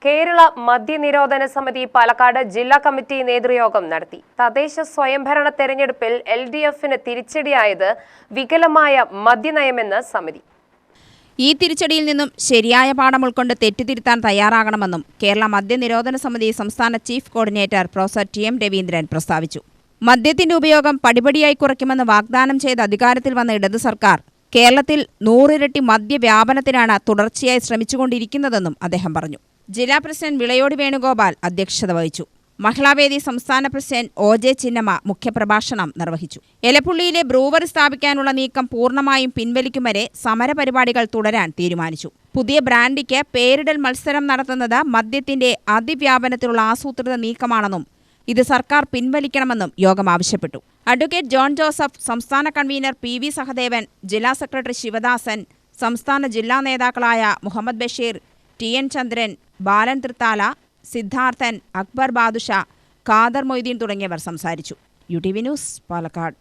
കേരള മദ്യനിരോധന സമിതി പാലക്കാട് ജില്ലാ കമ്മിറ്റി നേതൃയോഗം നടത്തി. തദ്ദേശ സ്വയംഭരണ തെരഞ്ഞെടുപ്പിൽ LDFന് തിരിച്ചടിയായത് വികലമായ മദ്യനയമെന്ന് സമിതി. ഈ തിരിച്ചടിയിൽ നിന്നും ശരിയായ പാഠം ഉൾക്കൊണ്ട് തെറ്റുതിരുത്താൻ തയ്യാറാകണമെന്നും കേരള മദ്യനിരോധന സമിതി സംസ്ഥാന chief coordinator professor TM Raveendran പ്രസ്താവിച്ചു. മദ്യത്തിന്റെ ഉപയോഗം പടിപടിയായി കുറയ്ക്കുമെന്ന് വാഗ്ദാനം ചെയ്ത് അധികാരത്തിൽ വന്ന ഇടതു സർക്കാർ കേരളത്തിൽ 100 ഇരട്ടി മദ്യവ്യാപനത്തിനാണ് തുടർച്ചയായി ശ്രമിച്ചുകൊണ്ടിരിക്കുന്നതെന്നും അദ്ദേഹം പറഞ്ഞു. ജില്ലാ പ്രസിഡന്റ് വിളയോടി വേണുഗോപാൽ അധ്യക്ഷത വഹിച്ചു. മഹിളാവേദി സംസ്ഥാന പ്രസിഡന്റ് OJ ചിന്നമ്മ മുഖ്യപ്രഭാഷണം നിർവഹിച്ചു. എലപ്പുള്ളിയിലെ ബ്രൂവറി സ്ഥാപിക്കാനുള്ള നീക്കം പൂർണ്ണമായും പിൻവലിക്കും വരെ സമരപരിപാടികൾ തുടരാൻ തീരുമാനിച്ചു. പുതിയ ബ്രാൻഡിക്ക് പേരിടൽ മത്സരം നടത്തുന്നത് മദ്യത്തിന്റെ അതിവ്യാപനത്തിലുള്ള ആസൂത്രിത നീക്കമാണെന്നും ഇത് സർക്കാർ പിൻവലിക്കണമെന്നും യോഗം ആവശ്യപ്പെട്ടു. അഡ്വക്കേറ്റ് ജോൺ ജോസഫ്, സംസ്ഥാന കൺവീനർ PV സഹദേവൻ, ജില്ലാ സെക്രട്ടറി ശിവദാസൻ, സംസ്ഥാന ജില്ലാ നേതാക്കളായ മുഹമ്മദ് ബഷീർ, TN ചന്ദ്രൻ, ബാലൻ തൃത്താല, സിദ്ധാർത്ഥൻ, അക്ബർ ബാദുഷ, ഖാദർ മൊയ്തീൻ തുടങ്ങിയവർ സംസാരിച്ചു. UTV news, Palakkad.